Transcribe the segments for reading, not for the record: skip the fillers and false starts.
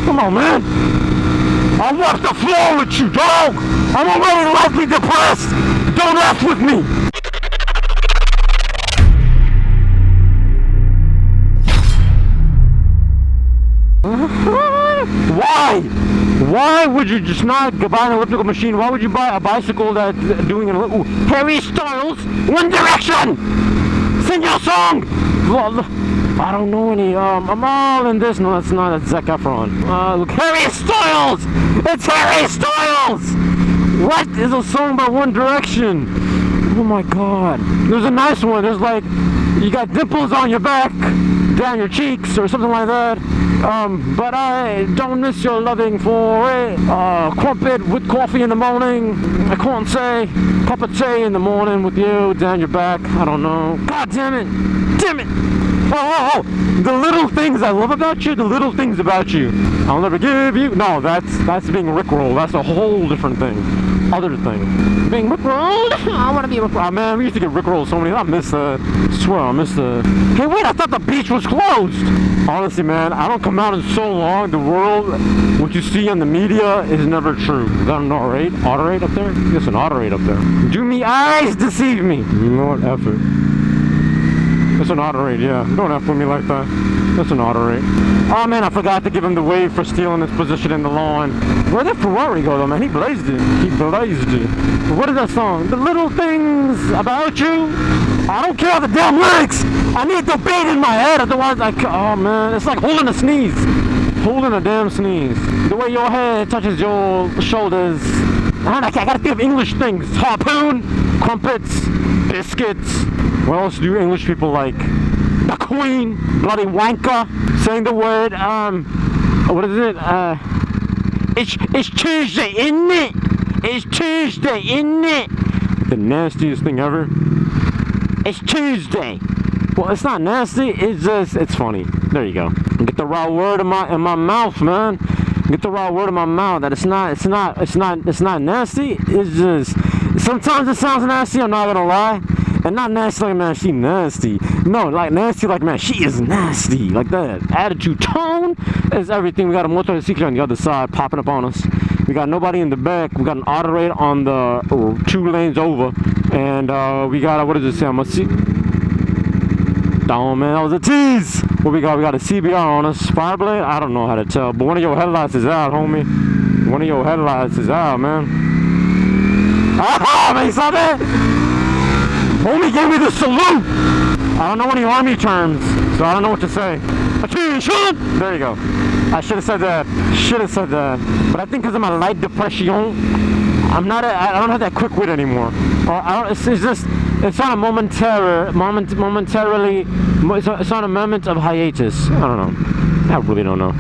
Come on, man. I'll walk the floor with you, dog. I'm already lightly depressed. Don't F with me. Why? Why would you just not buy an elliptical machine? Why would you buy a bicycle that's doing an elliptical? Harry Styles, One Direction! Sing your song! Well, I don't know any, I'm all in this. No, that's not, that's Zac Efron. Look, Harry Styles! It's Harry Styles! What is a song by One Direction? Oh my god. There's a nice one. There's like, you got dimples on your back, down your cheeks, or something like that. But I don't miss your loving for it. Crumpet with coffee in the morning. I can't say. Cup of tea in the morning with you, down your back. I don't know. God damn it. Damn it. Oh, the little things I love about you, the little things about you. I'll never give you. No, that's being rickrolled. That's a whole different thing. Other thing. Being rickrolled? I want to be rickrolled. Oh, man, we used to get rickrolled so many. I miss that. I swear, I miss that. Hey, wait, I thought the beach was closed. Honestly, man, I don't come out in so long. The world, what you see on the media is never true. Is that an R8? Autorate up there? Yes, an Autorate up there. Do me eyes deceive me? Lord effort. That's an Autorate, yeah. Don't F with me like that. That's an Autorate. Oh man, I forgot to give him the wave for stealing his position in the lawn. Where'd that Ferrari go though, man? He blazed it. He blazed it. What is that song? The little things about you. I don't care the damn lyrics. I need the beat in my head, otherwise oh man, it's like holding a sneeze. Holding a damn sneeze. The way your head touches your shoulders. I gotta think of English things. Harpoon, crumpets, biscuits. What else do English people like? The Queen, bloody wanker, saying the word, what is it? It's Tuesday, isn't it? It's Tuesday, isn't it? The nastiest thing ever. It's Tuesday. Well, it's not nasty, it's funny. There you go. Get the raw word in my mouth, man. Get the raw word in my mouth that it's not nasty. It's just, sometimes it sounds nasty, I'm not gonna lie. And not nasty like, man, she nasty. No, like nasty like, man, she is nasty. Like that. Attitude, tone is everything. We got a motor secret on the other side popping up on us. We got nobody in the back. We got an Autorate on the 2 lanes over. And we got, what does it say? I'm gonna see. Oh man, that was a tease. What we got? We got a CBR on us. Fireblade? I don't know how to tell. But one of your headlights is out, homie. One of your headlights is out, man. Ah, man, you saw that? Homie gave me the salute! I don't know any army terms, so I don't know what to say. Attention! There you go. I should have said that. But I think because of my light depression, I don't have that quick wit anymore. It's on a momentarily, it's on a moment of hiatus. I don't know. I really don't know.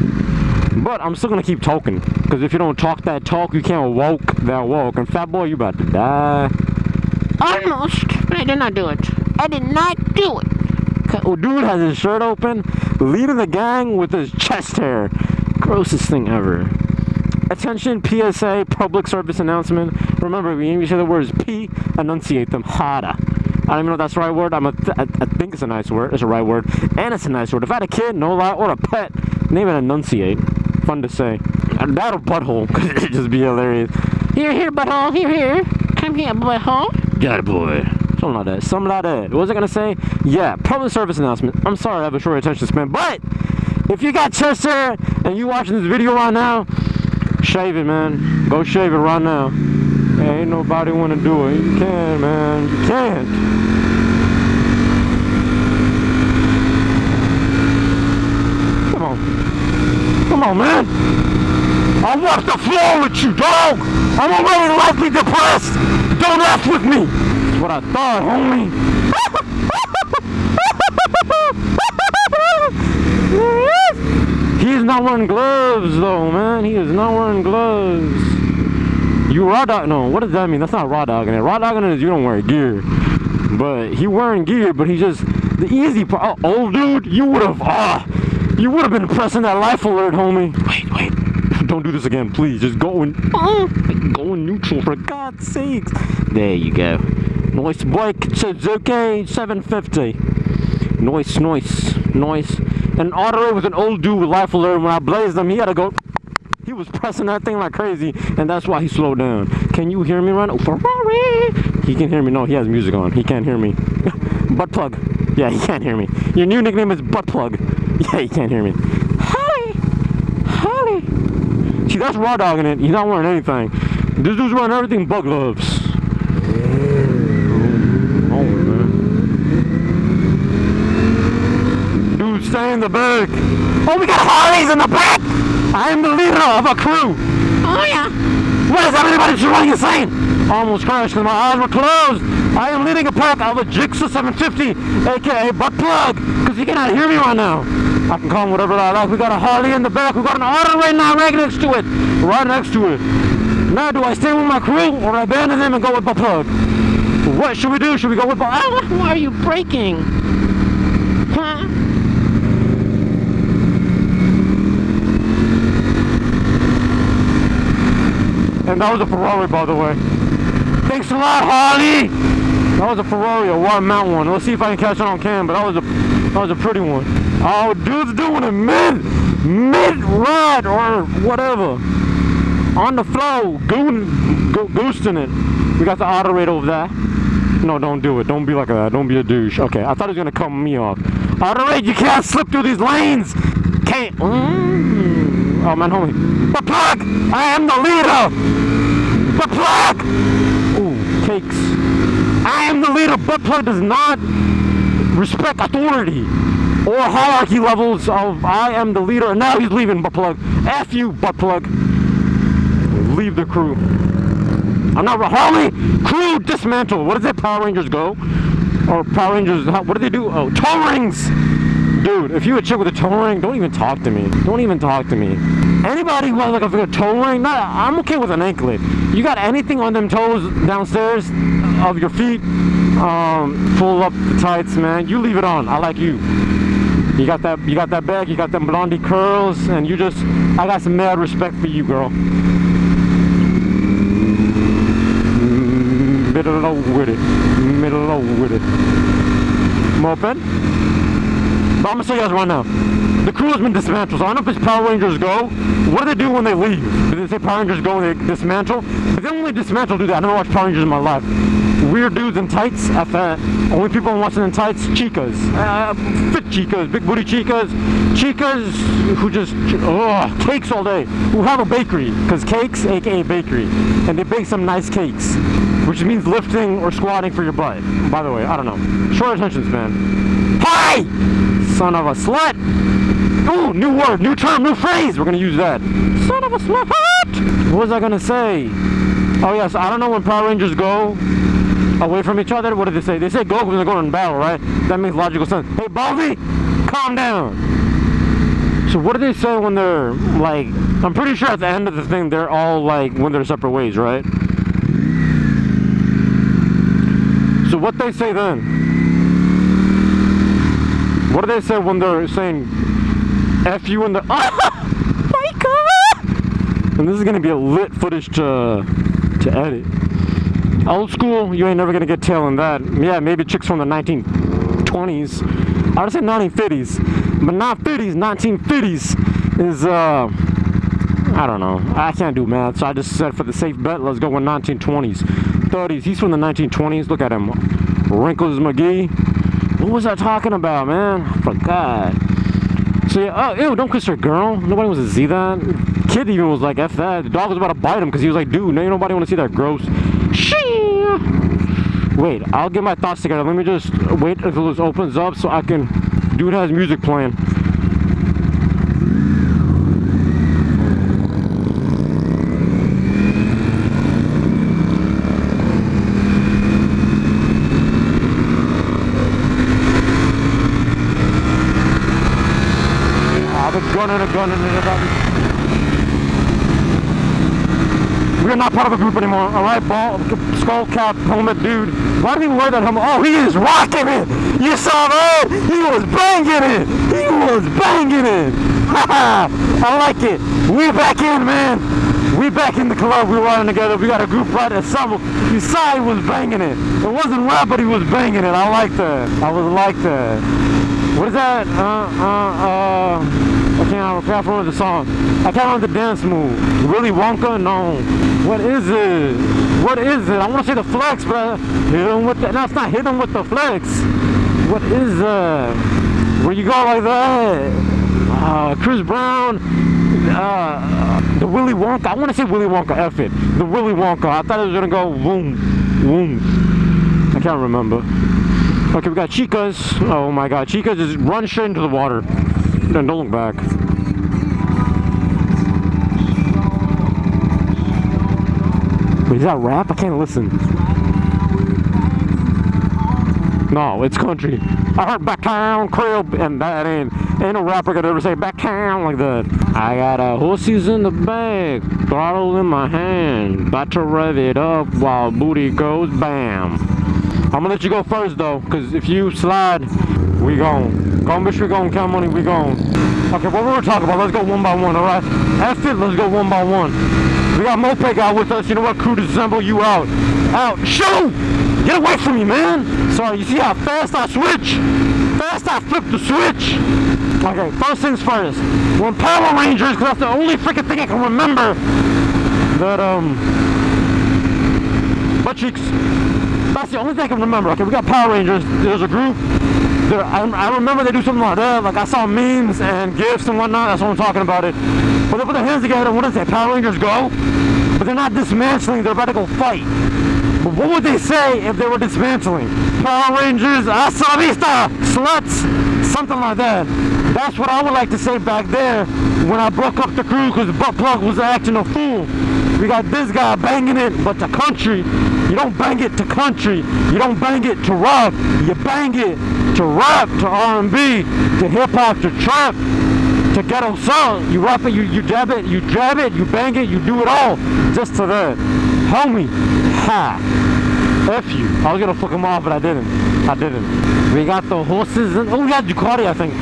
But I'm still gonna keep talking. Because if you don't talk that talk, you can't walk that walk. And fat boy, you about to die. Almost, but I did not do it. I did not do it. Oh, dude has his shirt open, leading the gang with his chest hair. Grossest thing ever. Attention, PSA, public service announcement. Remember, when you say the words P, enunciate them harder. I don't even know if that's the right word. I think it's a nice word. It's a right word. And it's a nice word. If I had a kid, no lie, or a pet, name it enunciate. Fun to say. That'll butthole, because it'd just be hilarious. Here, butthole. Here. Come here, butthole. Got it, boy. Something like that. What was I gonna say? Yeah, public service announcement. I'm sorry I have a short attention span, but if you got chest hair and you watching this video right now, shave it, man. Go shave it right now. Ain't nobody wanna do it. You can, man. You can't. Come on, man. I'll walk the floor with you, dog. I'm already lightly depressed. Don't F with me. That's what I thought, homie. He's not wearing gloves, though, man. He is not wearing gloves. You raw dog? No, what does that mean? That's not raw dogging it. Raw dogging it is you don't wear gear. But he wearing gear, but he just the easy part. Oh, old dude, you would have been pressing that life alert, homie. Wait. Don't do this again, please. Just go in neutral, for God's sakes. There you go. Nice bike, Suzuki 750. Nice. An Audi with an old dude with life alert. When I blazed him, he had to go He was pressing that thing like crazy, and that's why he slowed down. Can you hear me right now? Ferrari! He can hear me. No, he has music on. He can't hear me. Butt plug. Yeah, he can't hear me. Your new nickname is Butt Plug. Yeah, he can't hear me. Holly! Holly! See, that's raw dogging it. He's not wearing anything. This dude's wearing everything but gloves. Oh, man. Dude, stay in the back. Oh, we got Harleys in the back! I am the leader of a crew. Oh, yeah. What is everybody just running insane? Almost crashed because my eyes were closed. I am leading a pack of a Jigsaw 750, aka Butt Plug, because you cannot hear me right now. I can call him whatever I like. We got a Harley in the back. We got an Audi right now right next to it. Right next to it. Now, do I stay with my crew or abandon them and go with Butt Plug? What should we do? Should we go with Butt Plug? Why are you braking? Huh? And that was a Ferrari, by the way. Thanks a lot, Harley! That was a Ferrari, a Water Mountain one. Let's see if I can catch it on cam, but that was a pretty one. Oh, dude's doing a mid-ride or whatever. On the flow, goosting it. We got the auto rate over there. No, don't do it. Don't be like that. Don't be a douche. Okay, I thought he was gonna cut me off. Auto rate, you can't slip through these lanes. Can't. Oh man, homie. Butt Plug! I am the leader! Butt Plug! Ooh, cakes. I am the leader. Butt Plug does not respect authority or hierarchy levels of I am the leader. And now he's leaving, Butt Plug. F you, Butt Plug. Leave the crew. I'm not Harley. Crew dismantle. What does that Power Rangers go? Or Power Rangers, what do they do? Oh, toe rings! Dude, if you a chick with a toe ring, don't even talk to me. Don't even talk to me. Anybody who has like a toe ring, I'm okay with an anklet. You got anything on them toes downstairs of your feet, pull up the tights, man. You leave it on. I like you. You got that bag, you got them blondie curls, and I got some mad respect for you, girl. Middle with it. Moped. But I'm gonna show you guys right now. The crew has been dismantled, so I don't know if it's Power Rangers go. What do they do when they leave? Do they say Power Rangers go and they dismantle? If they only dismantle, do that. I never watched Power Rangers in my life. Weird dudes in tights, F that. Only people I'm watching in tights, chicas. Fit chicas, big booty chicas. Chicas who just, cakes all day. Who have a bakery, because cakes, aka bakery. And they bake some nice cakes, which means lifting or squatting for your butt. By the way, I don't know. Short attention span. Hi! Son of a slut! Ooh, new word, new term, new phrase! We're gonna use that. Son of a slut! What was I gonna say? Oh yes, I don't know when Power Rangers go away from each other. What did they say? They say go when they're going in battle, right? That makes logical sense. Hey, Baldy! Calm down! So what do they say when they're, like... I'm pretty sure at the end of the thing, they're all, like, when they're separate ways, right? So what they say then? What do they say when they're saying F you in the Micah? And this is gonna be a lit footage to edit. Old school, you ain't never gonna get tail in that. Yeah, maybe chicks from the 1920s. I would say 1950s, but not 50s. 1950s is I don't know. I can't do math, so I just said for the safe bet, let's go with 1920s, 30s. He's from the 1920s. Look at him, Wrinkles McGee. What was I talking about, man? I forgot. So yeah, ew, don't kiss her, girl. Nobody wants to see that. Kid even was like, F that. The dog was about to bite him because he was like, dude, nobody want to see that gross. Wait, I'll get my thoughts together. Let me just wait until this opens up so I can... Dude has music playing. Gunning it about me. We are not part of a group anymore, alright, ball, skull cap, helmet dude. Why did he wear that helmet? Oh, he is rocking it! You saw that? He was banging it! He was banging it! Haha! I like it! We back in, man! We back in the club, we riding together, we got a group ride at Summer. You saw he was banging it. It wasn't rap, but he was banging it. I like that. I was like that. What is that? can't remember the song. I can't remember the dance move. Willy Wonka? No. What is it? What is it? I want to say the flex, but hit him with the, no, it's not hit him with the flex. What is that? Where you go like that? Chris Brown. The Willy Wonka. I want to say Willy Wonka. F it. The Willy Wonka. I thought it was gonna go boom, boom. I can't remember. Okay, we got Chicas. Oh my God, Chicas just run straight into the water. Then don't look back. Wait, is that rap? I can't listen. No, it's country. I heard Backtown Crib, and that ain't no rapper could ever say Backtown like that. I got horses in the bag, throttle in my hand, about to rev it up while booty goes bam. I'm gonna let you go first though, cause if you slide, we gon' bitch, we gon' count money, we gon'. Okay, what we were talking about, let's go one by one, alright? F it, let's go one by one. We got Mopeg out with us, you know what, crew disassemble, you out. Out, shoot! Get away from me, man! Sorry, you see how fast I switch? Fast I flip the switch! Okay, first things first. When Power Rangers, cause that's the only freaking thing I can remember that, butt cheeks. That's the only thing I can remember. Okay, we got Power Rangers. There's a group. I remember they do something like that. Like I saw memes and gifs and whatnot. That's what I'm talking about it. But they put their hands together. What does that? Power Rangers go? But they're not dismantling. They're about to go fight. But what would they say if they were dismantling? Power Rangers, hasta la vista, sluts, something like that. That's what I would like to say back there when I broke up the crew because Butt Plug was acting a fool. We got this guy banging it, but to country, you don't bang it to country. You don't bang it to rock. You bang it to rap, to R&B, to hip-hop, to trap, to ghetto song. You rap it, you jab it, you jab it, you bang it, you do it all just to that. Homie, ha. F you. I was gonna fuck him off, but I didn't. We got the horses and we got Ducati, I think,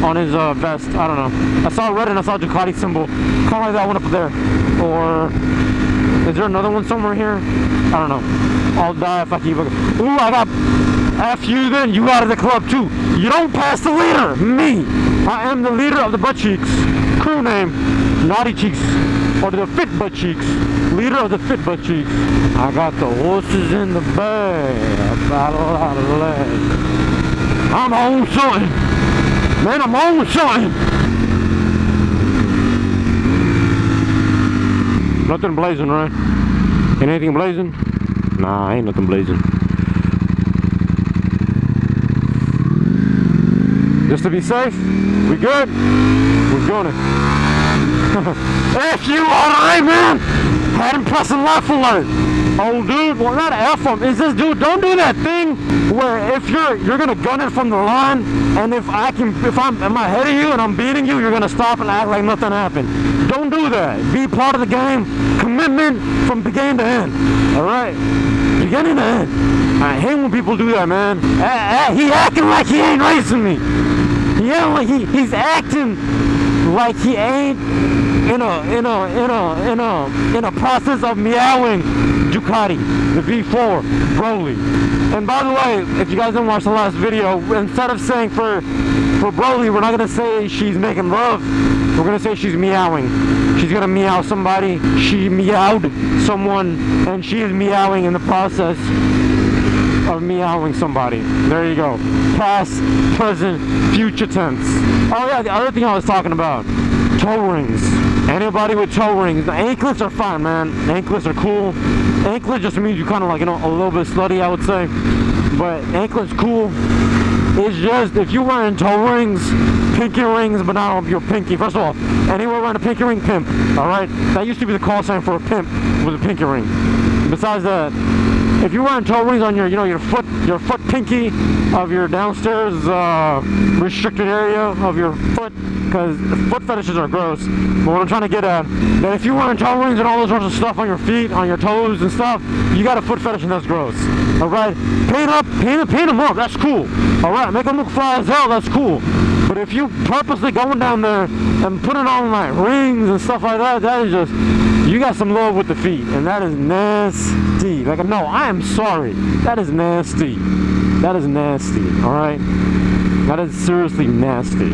on his vest. I don't know. I saw red and I saw Ducati symbol. Kind of like that one up there. Or is there another one somewhere here? I don't know. I'll die if I keep looking. Ooh, I got F you then. You out of the club too. You don't pass the leader. Me. I am the leader of the butt cheeks. Crew name, Naughty Cheeks. Or the fit butt cheeks. Leader of the fit butt cheeks. I got the horses in the bag. I got a lot of legs. I'm on something. Man, I'm on something. Nothing blazing, right? Ain't anything blazing? Nah, ain't nothing blazing. Just to be safe, we good? We're gonna. F you, alright, man! Had him pressing left alert. Oh, dude, well, not F him. Is this dude? Don't do that thing where if you're gonna gun it from the line, and if I'm ahead of you and I'm beating you, you're gonna stop and act like nothing happened. Don't do that. Be part of the game. Commitment from beginning to end. All right, beginning to end. I hate when people do that, man. He acting like he ain't racing me. He's acting like he ain't in a process of meowing Ducati, the V4 Broly. And by the way, if you guys didn't watch the last video, instead of saying for Broly, we're not gonna say she's making love. We're gonna say she's meowing. She's gonna meow somebody. She meowed someone, and she is meowing in the process of meowing somebody. There you go. Past, present, future tense. Oh yeah, the other thing I was talking about. Toe rings. Anybody with toe rings. The anklets are fine, man. Anklets are cool. Anklet just means you kind of like, a little bit slutty, I would say. But anklets cool. It's just, if you're wearing toe rings, pinky rings, but not on your pinky. First of all, anywhere wearing a pinky ring, pimp. Alright? That used to be the call sign for a pimp, was a pinky ring. Besides that, if you're wearing toe rings on your, your foot pinky of your downstairs restricted area of your foot, because foot fetishes are gross. But what I'm trying to get at, that if you're wearing toe rings and all those sorts of stuff on your feet, on your toes and stuff, you got a foot fetish and that's gross. All right, paint them up. That's cool. All right, make them look fly as hell. That's cool. But if you purposely going down there and putting on like rings and stuff like that, that is just, you got some love with the feet, and that is nasty. Like, no, I am sorry. That is nasty. That is nasty. All right, that is seriously nasty.